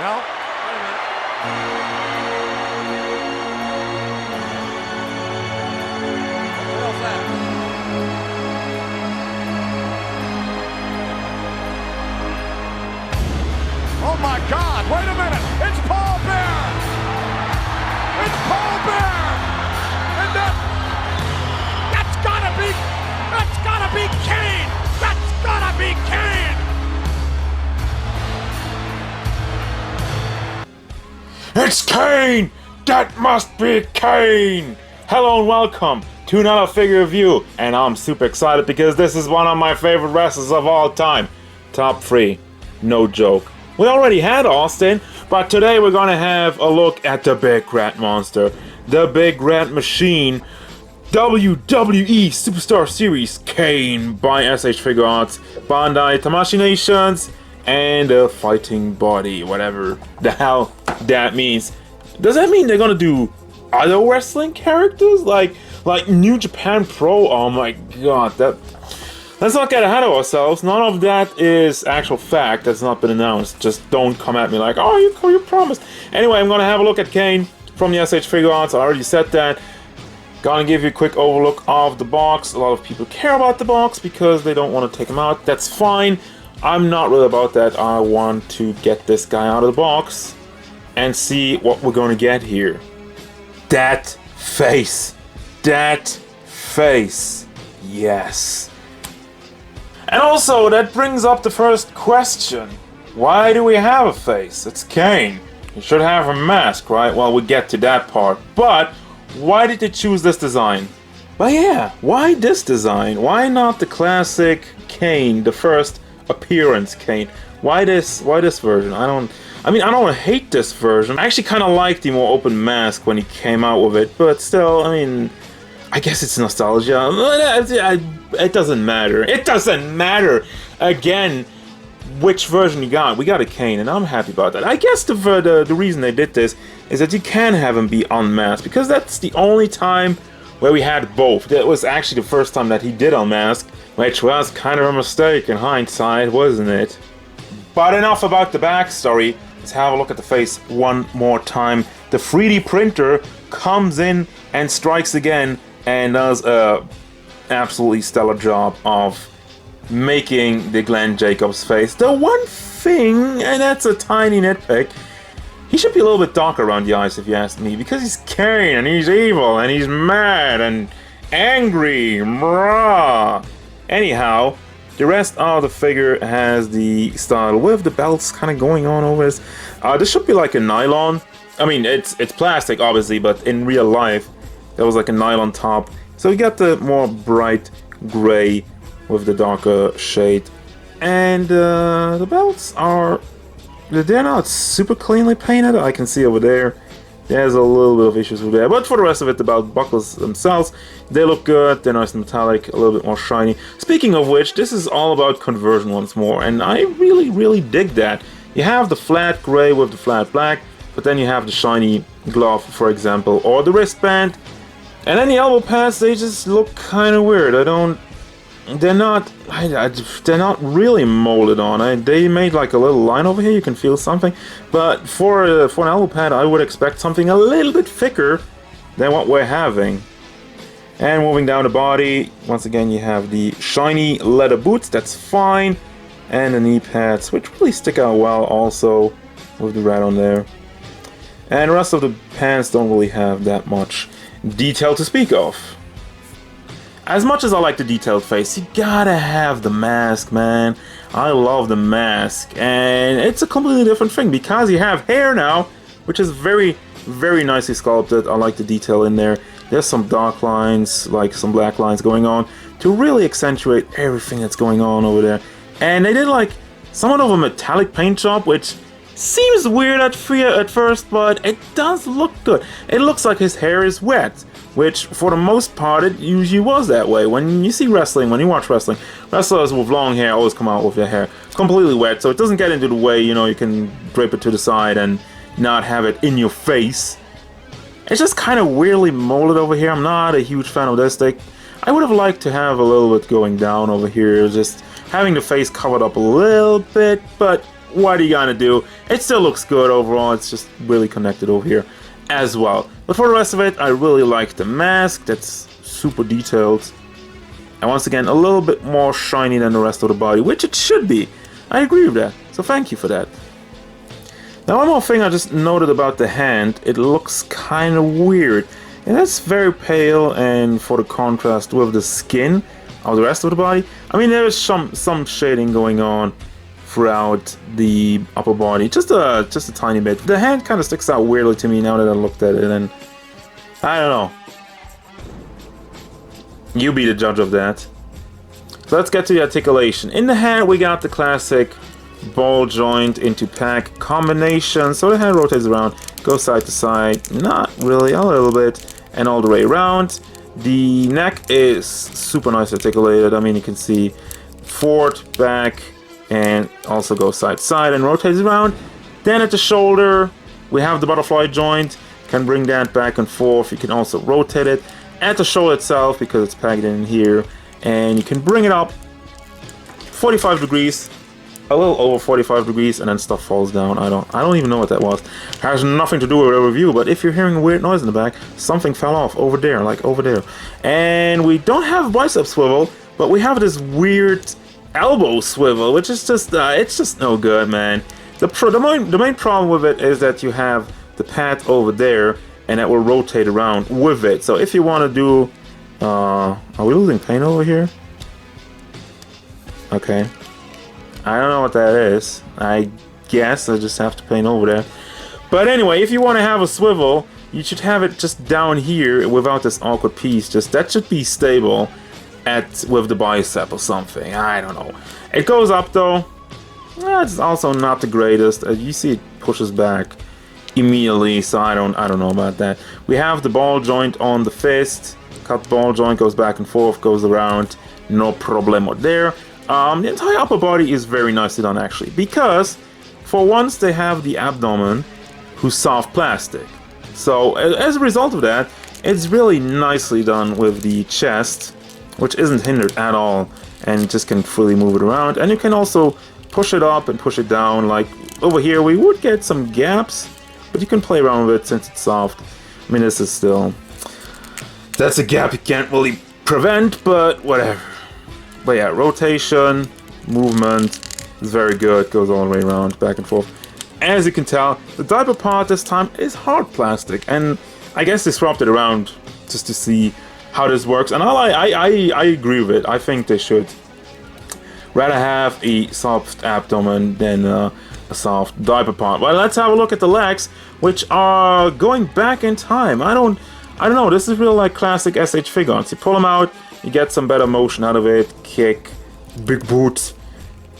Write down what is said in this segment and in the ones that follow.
No? Wait a minute. What else that? Oh my God, wait a minute. It's Paul Bear. It's Paul Bear. And that's gotta be Kane. That's gotta be Kane. It's Kane! That must be Kane! Hello and welcome to another figure review, and I'm super excited because this is one of my favorite wrestlers of all time. Top 3, no joke. We already had Austin, but today we're gonna have a look at the big red monster, the big red machine, WWE Superstar Series Kane by SH Figuarts, Bandai Tamashii Nations, and a fighting body, whatever the hell that means. Does that mean they're gonna do other wrestling characters like New Japan Pro? Oh my god, let's not get ahead of ourselves. None of that is actual fact. That's not been announced. Just don't come at me like, oh, you promised. Anyway, I'm gonna have a look at Kane from the SH Figuarts. I already said that. Gonna give you a quick overlook of the box. A lot of people care about the box because they don't want to take him out. That's fine. I'm not really about that. I want to get this guy out of the box and see what we're gonna get here. That face. That face. Yes. And also, that brings up the first question. Why do we have a face? It's Kane. You should have a mask, right? Well, we'll get to that part. But why did they choose this design? Well, yeah, why this design? Why not the classic Kane, the first appearance Kane? Why this version? I don't hate this version. I actually kind of liked the more open mask when he came out with it, but still, I guess it's nostalgia. It doesn't matter. It doesn't matter. Again, which version you got? We got a Kane, and I'm happy about that. I guess the reason they did this is that you can have him be unmasked, because that's the only time where we had both. That was actually the first time that he did unmask, which was kind of a mistake in hindsight, wasn't it? But enough about the backstory. Let's have a look at the face one more time. The 3D printer comes in and strikes again and does a absolutely stellar job of making the Glenn Jacobs face. The one thing, and that's a tiny nitpick, he should be a little bit darker around the eyes if you ask me, because he's Kane and he's evil and he's mad and angry. Brah. Anyhow, the rest of the figure has the style with the belts kind of going on over this. This should be like a nylon. It's plastic obviously, but in real life there was like a nylon top. So we got the more bright gray with the darker shade, and the belts they're not super cleanly painted. I can see over there there's a little bit of issues with that, but for the rest of it, the belt buckles themselves, they look good. They're nice and metallic, a little bit more shiny. Speaking of which, this is all about conversion once more, and I really dig that. You have the flat gray with the flat black, but then you have the shiny glove, for example, or the wristband, and then the elbow pads, they just look kind of weird. They're not really molded on. They made like a little line over here, you can feel something, but for an elbow pad I would expect something a little bit thicker than what we're having. And moving down the body, once again you have the shiny leather boots, that's fine, and the knee pads, which really stick out well also with the red on there. And the rest of the pants don't really have that much detail to speak of. As much as I like the detailed face, you gotta have the mask, man. I love the mask, and it's a completely different thing because you have hair now, which is very nicely sculpted. I like the detail in there. There's some dark lines, like some black lines going on to really accentuate everything that's going on over there. And they did like somewhat of a metallic paint job, which seems weird at first, but it does look good. It looks like his hair is wet, which for the most part it usually was that way. When you see wrestling, when you watch wrestling, wrestlers with long hair always come out with their hair completely wet, so it doesn't get into the way, you can drape it to the side and not have it in your face. It's just kind of weirdly molded over here. I'm not a huge fan of this. I would have liked to have a little bit going down over here, just having the face covered up a little bit, but what are you gonna do? It still looks good overall. It's just really connected over here as well. But for the rest of it, I really like the mask. That's super detailed. And once again, a little bit more shiny than the rest of the body, which it should be. I agree with that. So thank you for that. Now, one more thing I just noted about the hand. It looks kind of weird. And that's very pale, and for the contrast with the skin of the rest of the body. I mean, there's some shading going on throughout the upper body, just a tiny bit. The hand kind of sticks out weirdly to me now that I looked at it, and I don't know. You be the judge of that. So let's get to the articulation. In the hand, we got the classic ball joint into pack combination. So the hand rotates around, goes side to side, not really, a little bit, and all the way around. The neck is super nice articulated. I mean, you can see forward, back, and also goes side to side and rotates around. Then at the shoulder, we have the butterfly joint. Can bring that back and forth. You can also rotate it at the shoulder itself because it's packed in here, and you can bring it up 45 degrees, a little over 45 degrees, and then stuff falls down. I don't even know what that was. It has nothing to do with a review, but if you're hearing a weird noise in the back, something fell off over there, like over there. And we don't have a bicep swivel, but we have this weird elbow swivel, which is just it's just no good, man. The main problem with it is that you have the pad over there, and that will rotate around with it. So if you want to do, are we losing Payne over here? Okay. I don't know what that is. I guess I just have to Payne over there. But anyway, if you want to have a swivel, you should have it just down here without this awkward piece. Just that should be stable with the bicep or something. I don't know. It goes up though. It's also not the greatest. You see, it pushes back immediately, so I don't know about that. We have the ball joint on the fist. Cut ball joint goes back and forth, goes around. No problemo there. The entire upper body is very nicely done actually, because for once they have the abdomen who's soft plastic. So as a result of that, it's really nicely done with the chest, which isn't hindered at all, and just can freely move it around. And you can also push it up and push it down. Like over here we would get some gaps, but you can play around with it since it's soft. I mean, this is still, that's a gap you can't really prevent, but whatever. But yeah, rotation, movement is very good. Goes all the way around, back and forth. As you can tell, the diaper part this time is hard plastic, and I guess they swapped it around just to see how this works. And I agree with it. I think they should rather have a soft abdomen than a soft diaper part. Well, let's have a look at the legs, which are going back in time. I don't know. This is real like classic SH Figuarts. You pull them out. You get some better motion out of it. Kick, big boot,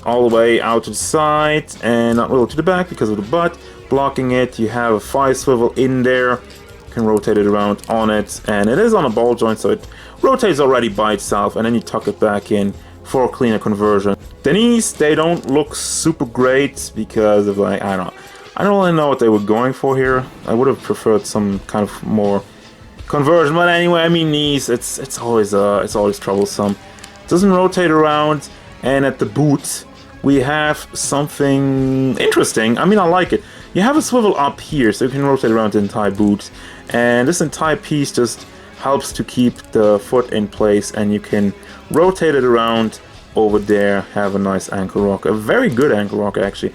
all the way out to the side, and not really to the back because of the butt. Blocking it, you have a thigh swivel in there. You can rotate it around on it, and it is on a ball joint, so it rotates already by itself, and then you tuck it back in for a cleaner conversion. The knees, they don't look super great because of like, I don't really know what they were going for here. I would have preferred some kind of more conversion, but anyway, I mean, knees, it's always troublesome. It doesn't rotate around, and at the boot we have something interesting. I mean, I like it. You have a swivel up here, so you can rotate around the entire boot, and this entire piece just helps to keep the foot in place, and you can rotate it around over there. Have a nice ankle rock, a very good ankle rock actually,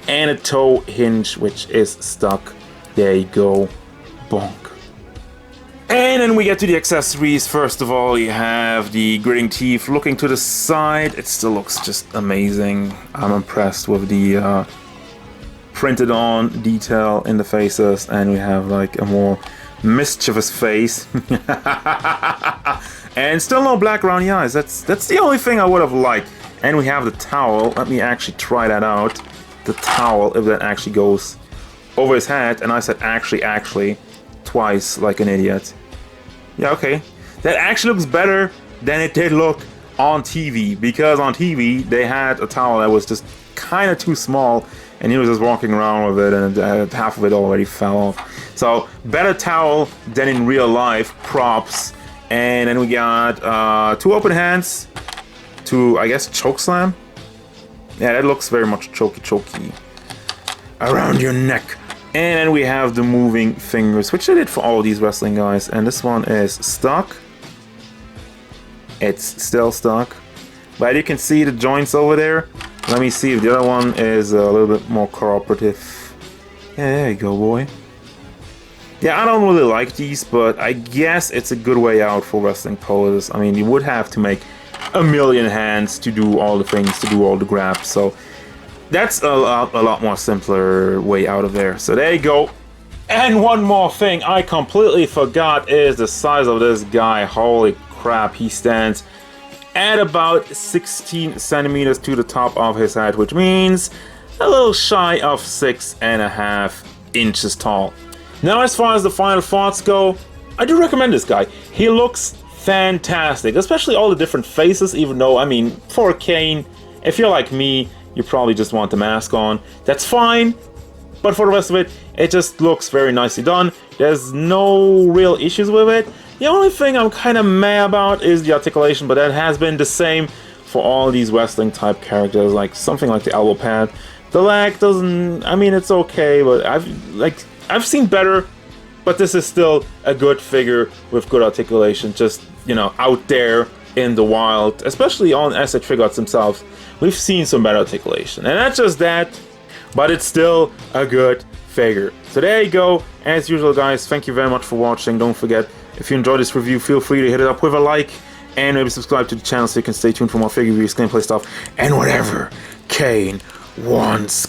and a toe hinge which is stuck. There you go, bonk. And then we get to the accessories. First of all, you have the gritting teeth looking to the side. It still looks just amazing. I'm impressed with the printed on detail in the faces, and we have like a more mischievous face. And still no black around the eyes. That's the only thing I would have liked. And we have the towel. Let me actually try that out. The towel, if that actually goes over his head. And I said actually twice like an idiot. Yeah, okay. That actually looks better than it did look on TV, because on TV they had a towel that was just kind of too small, and he was just walking around with it, and half of it already fell off. So better towel than in real life. Props. And then we got 2 open hands to, I guess, choke slam. Yeah, that looks very much chokey. around your neck. And then we have the moving fingers, which I did for all these wrestling guys. And this one is stuck. It's still stuck. But you can see the joints over there. Let me see if the other one is a little bit more cooperative. Yeah, there you go, boy. Yeah, I don't really like these, but I guess it's a good way out for wrestling poses. I mean, you would have to make a million hands to do all the things, to do all the grabs. So that's a lot more simpler way out of there. So there you go. And one more thing I completely forgot is the size of this guy. Holy crap, he stands at about 16 centimeters to the top of his head, which means a little shy of 6.5 inches tall. Now, as far as the final thoughts go, I do recommend this guy. He looks fantastic, especially all the different faces, even though, I mean, for Kane, if you're like me, you probably just want the mask on. That's fine, but for the rest of it, it just looks very nicely done. There's no real issues with it. The only thing I'm kind of mad about is the articulation, but that has been the same for all these wrestling type characters, like something like the elbow pad. The leg doesn't, I mean, it's okay, but I've seen better, but this is still a good figure with good articulation, just, you know, out there in the wild, especially on SH Figuarts themselves. We've seen some better articulation, and not just that, but it's still a good figure. So there you go. As usual, guys, thank you very much for watching. Don't forget, if you enjoyed this review, feel free to hit it up with a like, and maybe subscribe to the channel so you can stay tuned for more figure reviews, gameplay stuff, and whatever Kane wants.